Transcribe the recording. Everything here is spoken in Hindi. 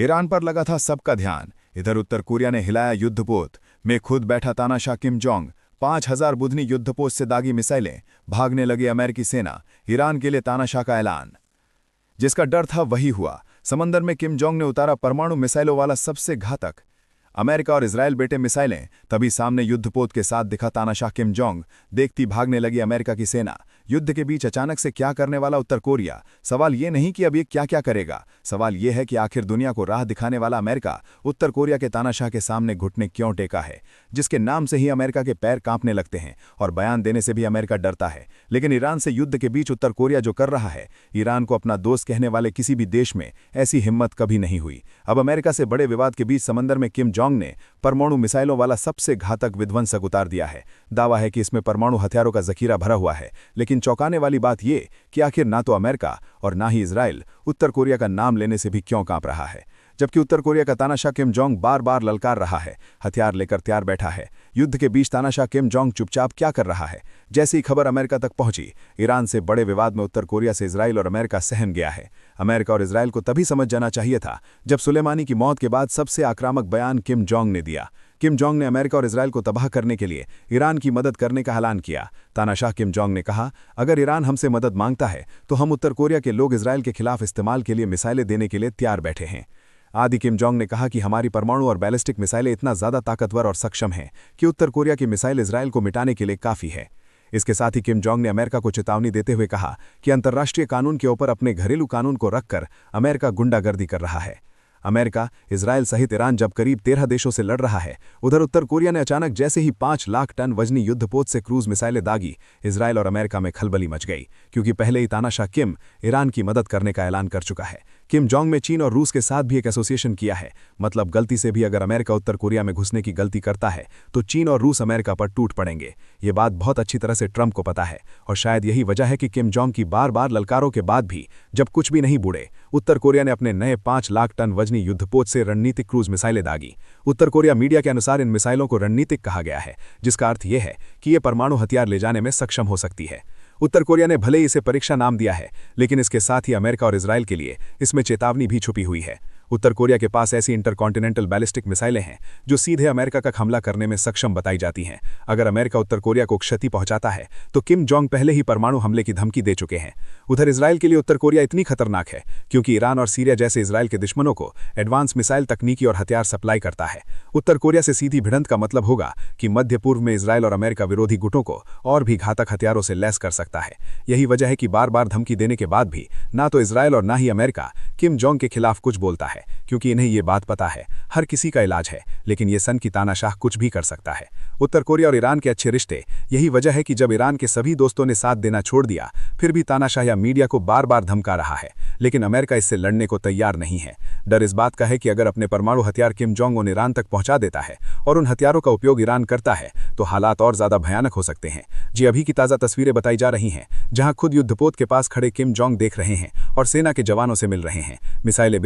ईरान पर लगा था सबका ध्यान। इधर उत्तर कोरिया ने हिलाया युद्धपोत में खुद बैठा तानाशाह किम जोंग। 5000 बुधनी युद्धपोत से दागी मिसाइलें, भागने लगी अमेरिकी सेना। ईरान के लिए तानाशाह का ऐलान। जिसका डर था वही हुआ। समंदर में किम जोंग ने उतारा परमाणु मिसाइलों वाला सबसे घातक। अमेरिका और इजरायल बेटे मिसाइलें, तभी सामने युद्धपोत के साथ दिखा तानाशाह किम जोंग। देखती भागने लगी अमेरिका की सेना। युद्ध के बीच अचानक से क्या करने वाला उत्तर कोरिया? सवाल ये नहीं कि अब ये क्या क्या करेगा, सवाल ये है कि आखिर दुनिया को राह दिखाने वाला अमेरिका उत्तर कोरिया के तानाशाह के सामने घुटने क्यों टेका है, जिसके नाम से ही अमेरिका के पैर कांपने लगते हैं और बयान देने से भी अमेरिका डरता है। लेकिन ईरान से युद्ध के बीच उत्तर कोरिया जो कर रहा है, ईरान को अपना दोस्त कहने वाले किसी भी देश में ऐसी हिम्मत कभी नहीं हुई। अब अमेरिका से बड़े विवाद के बीच समंदर में किम जोंग ने परमाणु मिसाइलों वाला सबसे घातक विध्वंसक उतार दिया है। दावा है कि इसमें परमाणु हथियारों का जखीरा भरा हुआ है। लेकिन चौंकाने वाली बात यह कि आखिर ना तो अमेरिका और ना ही इजराइल उत्तर कोरिया का नाम लेने से भी क्यों कांप रहा है, जबकि उत्तर कोरिया का तानाशाह किम जोंग बार बार ललकार रहा है, हथियार लेकर तैयार बैठा है। युद्ध के बीच तानाशाह किम जोंग चुपचाप क्या कर रहा है? जैसी ही खबर अमेरिका तक पहुंची, ईरान से बड़े विवाद में उत्तर कोरिया से इजराइल और अमेरिका सहम गया है। अमेरिका और इजराइल को तभी समझ जाना चाहिए था जब सुलेमानी की मौत के बाद सबसे आक्रामक बयान किम जोंग ने दिया। किम जोंग ने अमेरिका और इजराइल को तबाह करने के लिए ईरान की मदद करने का ऐलान किया। तानाशाह किम जोंग ने कहा, अगर ईरान हमसे मदद मांगता है तो हम उत्तर कोरिया के लोग इजराइल के खिलाफ इस्तेमाल के लिए मिसाइलें देने के लिए तैयार बैठे हैं। आदि किम जोंग ने कहा कि हमारी परमाणु और बैलिस्टिक मिसाइलें इतना ज्यादा ताकतवर और सक्षम हैं कि उत्तर कोरिया की मिसाइल इजराइल को मिटाने के लिए काफी है। इसके साथ ही किम जोंग ने अमेरिका को चेतावनी देते हुए कहा कि अंतर्राष्ट्रीय कानून के ऊपर अपने घरेलू कानून को रखकर अमेरिका गुंडागर्दी कर रहा है। अमेरिका, इजराइल सहित ईरान जब करीब 13 देशों से लड़ रहा है, उधर उत्तर कोरिया ने अचानक जैसे ही 5 लाख टन वजनी युद्धपोत से क्रूज मिसाइलें दागी, इजराइल और अमेरिका में खलबली मच गई, क्योंकि पहले ही तानाशाह किम ईरान की मदद करने का ऐलान कर चुका है। किम जोंग में चीन और रूस के साथ भी एक एसोसिएशन किया है। मतलब गलती से भी अगर अमेरिका उत्तर कोरिया में घुसने की गलती करता है तो चीन और रूस अमेरिका पर टूट पड़ेंगे। ये बात बहुत अच्छी तरह से ट्रंप को पता है और शायद यही वजह है कि किम जोंग की बार बार ललकारों के बाद भी जब कुछ भी नहीं बुड़े, उत्तर कोरिया ने अपने नए 5 लाख टन वजनी युद्धपोत से रणनीतिक क्रूज मिसाइलें दागी। उत्तर कोरिया मीडिया के अनुसार इन मिसाइलों को रणनीतिक कहा गया है, जिसका अर्थ यह है कि ये परमाणु हथियार ले जाने में सक्षम हो सकती है। उत्तर कोरिया ने भले ही इसे परीक्षा नाम दिया है, लेकिन इसके साथ ही अमेरिका और इजराइल के लिए इसमें चेतावनी भी छुपी हुई है। उत्तर कोरिया के पास ऐसी इंटरकॉन्टिनेंटल बैलिस्टिक मिसाइलें हैं जो सीधे अमेरिका का हमला करने में सक्षम बताई जाती हैं। अगर अमेरिका उत्तर कोरिया को क्षति पहुंचाता है तो किम जोंग पहले ही परमाणु हमले की धमकी दे चुके हैं। उधर इजराइल के लिए उत्तर कोरिया इतनी खतरनाक है क्योंकि ईरान और सीरिया जैसे इजराइल के दुश्मनों को एडवांस मिसाइल तकनीकी और हथियार सप्लाई करता है। उत्तर कोरिया से सीधी भिड़ंत का मतलब होगा कि मध्य पूर्व में इजराइल और अमेरिका विरोधी गुटों को और भी घातक हथियारों से लैस कर सकता है। यही वजह है कि बार बार धमकी देने के बाद भी ना तो इजराइल और ना ही अमेरिका किम जोंग के खिलाफ कुछ बोलता है, क्योंकि इन्हें ये बात पता है हर किसी का इलाज है, लेकिन ये सन की तानाशाह कुछ भी कर सकता है। उत्तर कोरिया और ईरान के अच्छे रिश्ते, यही वजह है कि जब ईरान के सभी दोस्तों ने साथ देना छोड़ दिया, फिर भी तानाशाह या मीडिया को बार बार धमका रहा है, लेकिन अमेरिका इससे लड़ने को तैयार नहीं है। डर इस बात का है कि अगर अपने परमाणु हथियार किम जोंग उन ईरान तक पहुंचा देता है और उन हथियारों का उपयोग ईरान करता है तो हालात और ज्यादा भयानक हो सकते हैं। जी अभी की ताज़ा तस्वीरें बताई जा रही हैं, जहां खुद युद्धपोत के पास खड़े किम जोंग देख रहे हैं और सेना के जवानों से मिल रहे हैं। मिसाइलें